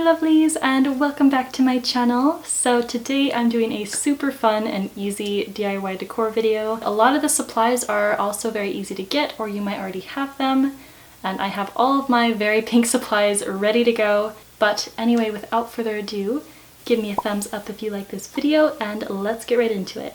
lovelies, and welcome back to my channel. So today I'm doing a super fun and easy DIY decor video. A lot of the supplies are also very easy to get, or you might already have them. And I have all of my very pink supplies ready to go. But anyway, without further ado, give me a thumbs up if you like this video and let's get right into it.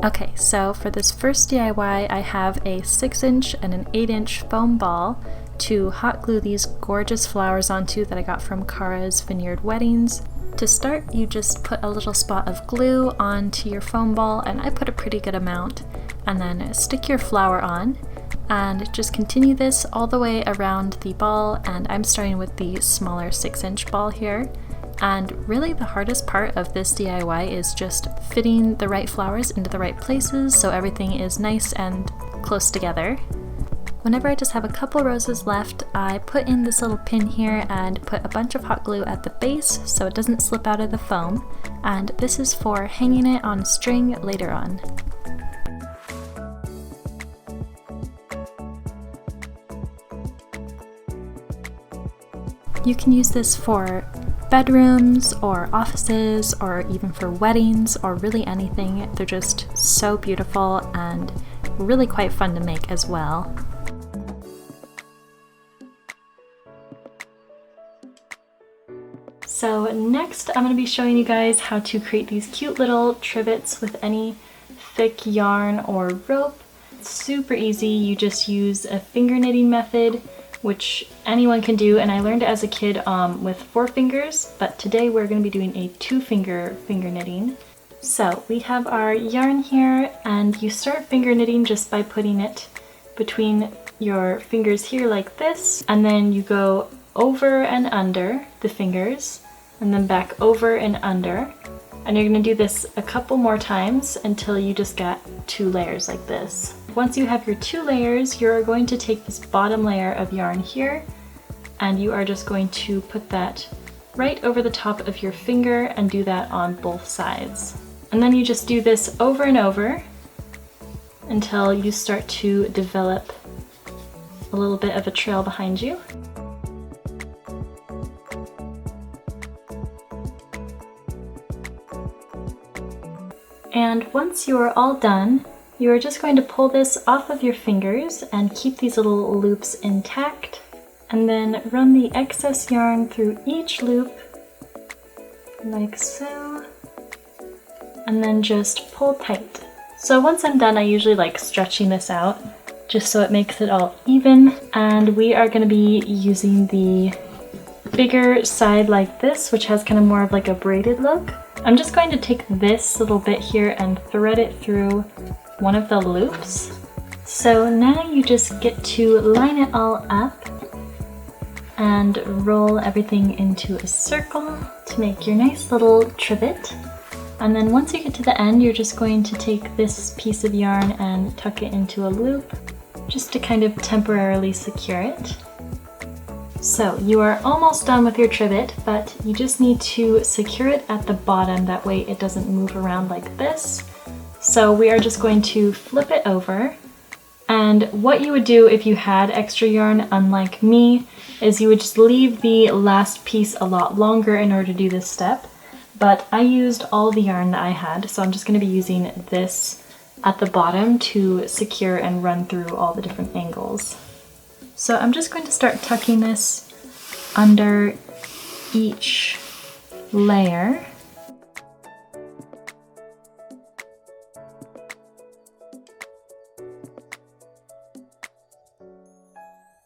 Okay, so for this first DIY, I have a 6-inch and an 8-inch foam ball to hot glue these gorgeous flowers onto that I got from Kara's Vineyard Weddings. To start, you just put a little spot of glue onto your foam ball, and I put a pretty good amount, and then stick your flower on, and just continue this all the way around the ball, and I'm starting with the smaller 6-inch ball here. And really the hardest part of this DIY is just fitting the right flowers into the right places so everything is nice and close together. Whenever I just have a couple roses left, I put in this little pin here and put a bunch of hot glue at the base so it doesn't slip out of the foam, and this is for hanging it on a string later on. You can use this for bedrooms or offices or even for weddings or really anything. They're just so beautiful and really quite fun to make as well. So next I'm going to be showing you guys how to create these cute little trivets with any thick yarn or rope. It's super easy. You just use a finger knitting method, which anyone can do, and I learned it as a kid with 4 fingers, but today we're going to be doing a 2-finger finger knitting. So we have our yarn here, and you start finger knitting just by putting it between your fingers here like this, and then you go over and under the fingers, and then back over and under. And you're going to do this a couple more times until you just get 2 layers like this. Once you have your 2 layers, you're going to take this bottom layer of yarn here, and you are just going to put that right over the top of your finger and do that on both sides. And then you just do this over and over until you start to develop a little bit of a trail behind you. And once you are all done, you are just going to pull this off of your fingers and keep these little loops intact, and then run the excess yarn through each loop like so, and then just pull tight. So once I'm done, I usually like stretching this out just so it makes it all even, and we are going to be using the bigger side like this, which has kind of more of like a braided look. I'm just going to take this little bit here and thread it through one of the loops. So now you just get to line it all up and roll everything into a circle to make your nice little trivet. And then once you get to the end, you're just going to take this piece of yarn and tuck it into a loop just to kind of temporarily secure it. So you are almost done with your trivet, but you just need to secure it at the bottom, that way it doesn't move around like this. So we are just going to flip it over, and what you would do if you had extra yarn, unlike me, is you would just leave the last piece a lot longer in order to do this step, but I used all the yarn that I had, so I'm just going to be using this at the bottom to secure and run through all the different angles. So I'm just going to start tucking this under each layer.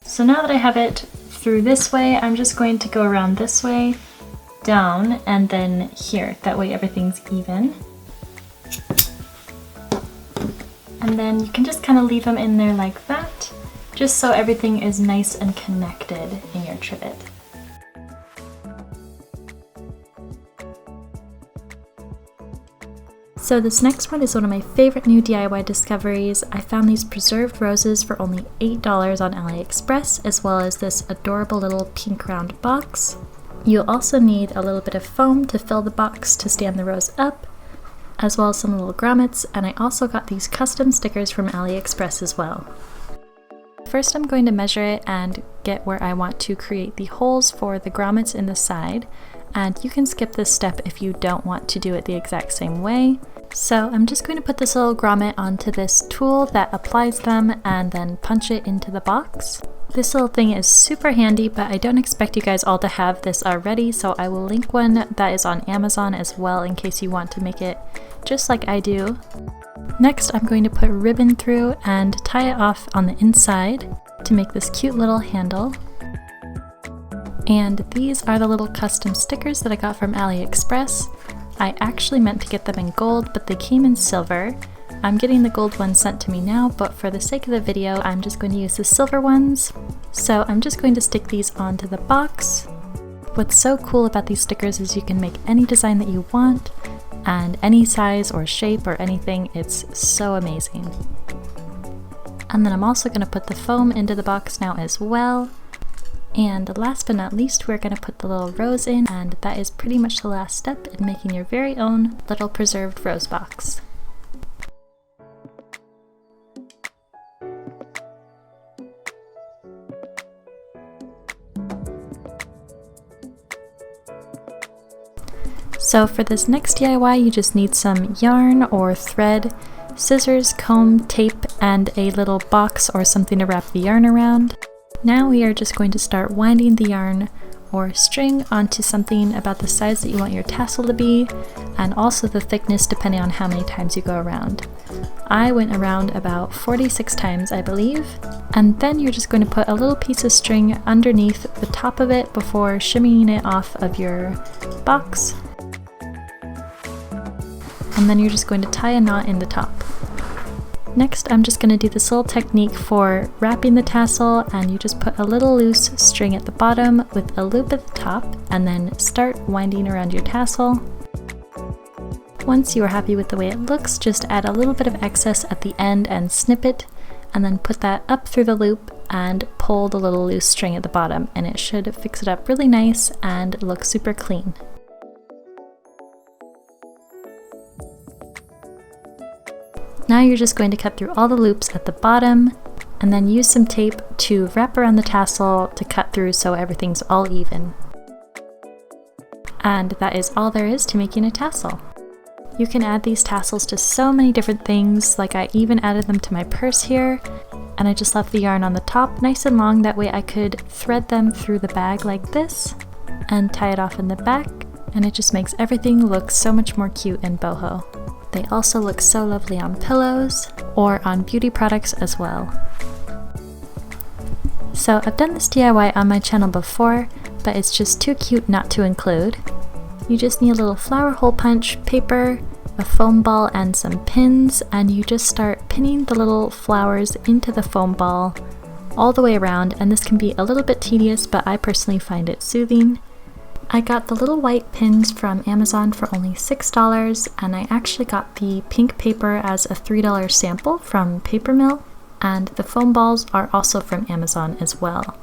So now that I have it through this way, I'm just going to go around this way, down, and then here. That way everything's even. And then you can just kind of leave them in there like that, just so everything is nice and connected in your trivet. So this next one is one of my favorite new DIY discoveries. I found these preserved roses for only $8 on AliExpress, as well as this adorable little pink round box. You'll also need a little bit of foam to fill the box to stand the rose up, as well as some little grommets, and I also got these custom stickers from AliExpress as well. First I'm going to measure it and get where I want to create the holes for the grommets in the side, and you can skip this step if you don't want to do it the exact same way. So I'm just going to put this little grommet onto this tool that applies them and then punch it into the box. This little thing is super handy, but I don't expect you guys all to have this already, so I will link one that is on Amazon as well in case you want to make it just like I do. Next, I'm going to put ribbon through and tie it off on the inside to make this cute little handle. And these are the little custom stickers that I got from AliExpress. I actually meant to get them in gold, but they came in silver. I'm getting the gold ones sent to me now, but for the sake of the video, I'm just going to use the silver ones. So I'm just going to stick these onto the box. What's so cool about these stickers is you can make any design that you want, and any size or shape or anything. It's so amazing. And then I'm also going to put the foam into the box now as well. And last but not least, we're going to put the little rose in, and that is pretty much the last step in making your very own little preserved rose box. So for this next DIY, you just need some yarn or thread, scissors, comb, tape, and a little box or something to wrap the yarn around. Now we are just going to start winding the yarn or string onto something about the size that you want your tassel to be, and also the thickness depending on how many times you go around. I went around about 46 times, I believe, and then you're just going to put a little piece of string underneath the top of it before shimmying it off of your box. And then you're just going to tie a knot in the top. Next, I'm just going to do this little technique for wrapping the tassel, and you just put a little loose string at the bottom with a loop at the top, and then start winding around your tassel. Once you are happy with the way it looks, just add a little bit of excess at the end and snip it, and then put that up through the loop and pull the little loose string at the bottom, and it should fix it up really nice and look super clean. Now you're just going to cut through all the loops at the bottom, and then use some tape to wrap around the tassel to cut through so everything's all even. And that is all there is to making a tassel. You can add these tassels to so many different things, like I even added them to my purse here, and I just left the yarn on the top nice and long, that way I could thread them through the bag like this, and tie it off in the back, and it just makes everything look so much more cute and boho. They also look so lovely on pillows or on beauty products as well. So I've done this DIY on my channel before, but it's just too cute not to include. You just need a little flower hole punch, paper, a foam ball, and some pins, and you just start pinning the little flowers into the foam ball all the way around, and this can be a little bit tedious, but I personally find it soothing. I got the little white pins from Amazon for only $6, and I actually got the pink paper as a $3 sample from Paper Mill, and the foam balls are also from Amazon as well.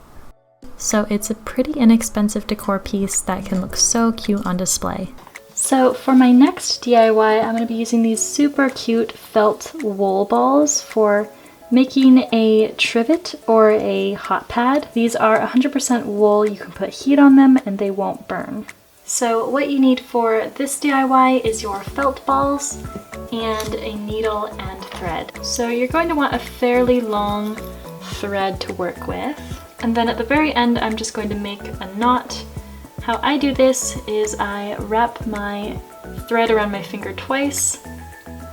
So it's a pretty inexpensive decor piece that can look so cute on display. So for my next DIY, I'm going to be using these super cute felt wool balls for making a trivet or a hot pad. These are 100% wool, you can put heat on them and they won't burn. So what you need for this DIY is your felt balls and a needle and thread. So you're going to want a fairly long thread to work with. And then at the very end, I'm just going to make a knot. How I do this is I wrap my thread around my finger twice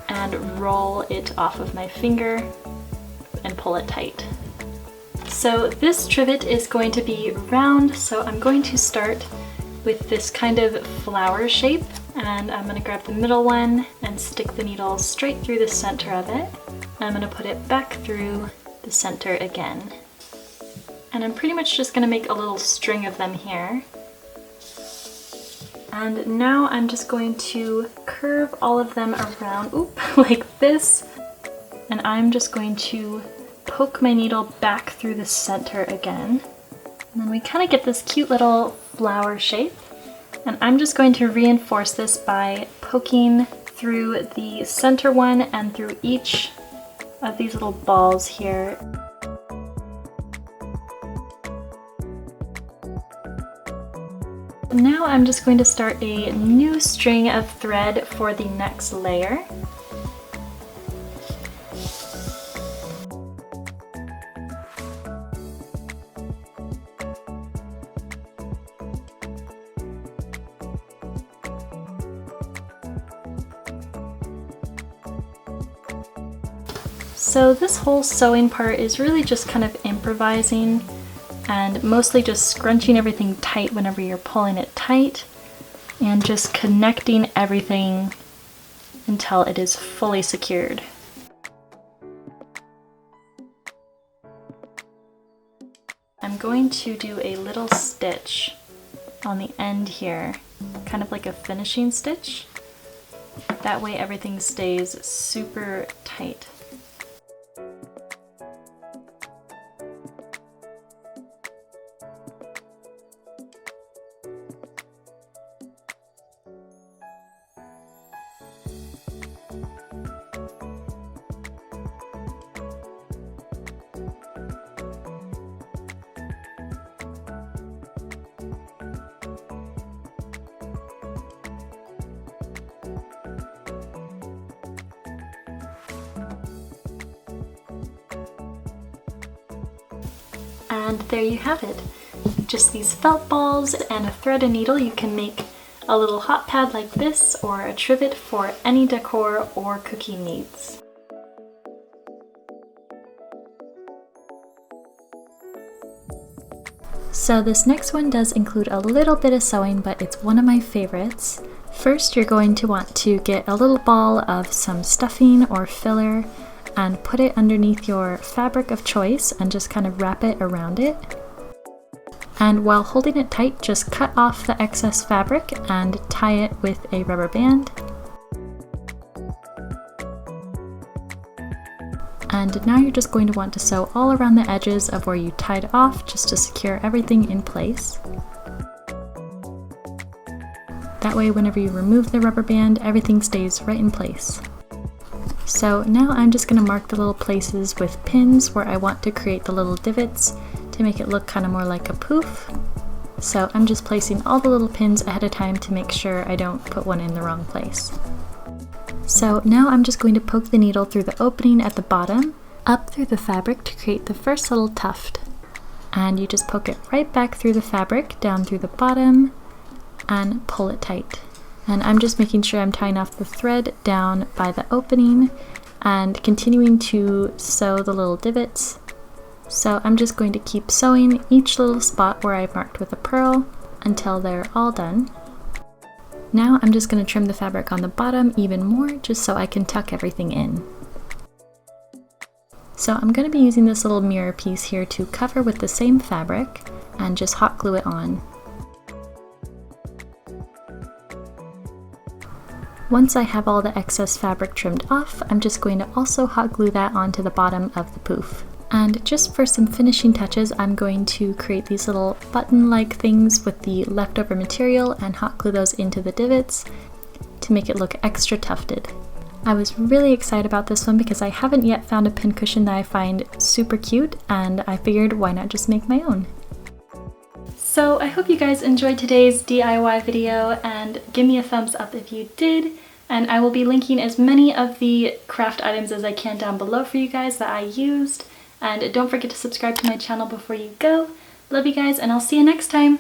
and roll it off of my finger and pull it tight. So this trivet is going to be round, so I'm going to start with this kind of flower shape, and I'm going to grab the middle one and stick the needle straight through the center of it. I'm going to put it back through the center again. And I'm pretty much just going to make a little string of them here. And now I'm just going to curve all of them around, like this. And I'm just going to poke my needle back through the center again. And then we kind of get this cute little flower shape. And I'm just going to reinforce this by poking through the center one and through each of these little balls here. Now I'm just going to start a new string of thread for the next layer. So this whole sewing part is really just kind of improvising and mostly just scrunching everything tight whenever you're pulling it tight and just connecting everything until it is fully secured. I'm going to do a little stitch on the end here, kind of like a finishing stitch. That way everything stays super tight. And there you have it. Just these felt balls and a thread and needle. You can make a little hot pad like this or a trivet for any decor or cooking needs. So this next one does include a little bit of sewing, but it's one of my favorites. First, you're going to want to get a little ball of some stuffing or filler and put it underneath your fabric of choice and just kind of wrap it around it. And while holding it tight, just cut off the excess fabric and tie it with a rubber band. And now you're just going to want to sew all around the edges of where you tied off just to secure everything in place. That way, whenever you remove the rubber band, everything stays right in place. So now I'm just going to mark the little places with pins where I want to create the little divots to make it look kind of more like a poof. So I'm just placing all the little pins ahead of time to make sure I don't put one in the wrong place. So now I'm just going to poke the needle through the opening at the bottom, up through the fabric to create the first little tuft. And you just poke it right back through the fabric, down through the bottom, and pull it tight. And I'm just making sure I'm tying off the thread down by the opening and continuing to sew the little divots. So I'm just going to keep sewing each little spot where I've marked with a purl until they're all done. Now I'm just going to trim the fabric on the bottom even more just so I can tuck everything in. So I'm going to be using this little mirror piece here to cover with the same fabric and just hot glue it on. Once I have all the excess fabric trimmed off, I'm just going to also hot glue that onto the bottom of the poof. And just for some finishing touches, I'm going to create these little button-like things with the leftover material and hot glue those into the divots to make it look extra tufted. I was really excited about this one because I haven't yet found a pincushion that I find super cute, and I figured why not just make my own. So I hope you guys enjoyed today's DIY video, and give me a thumbs up if you did, and I will be linking as many of the craft items as I can down below for you guys that I used. And don't forget to subscribe to my channel before you go. Love you guys, and I'll see you next time.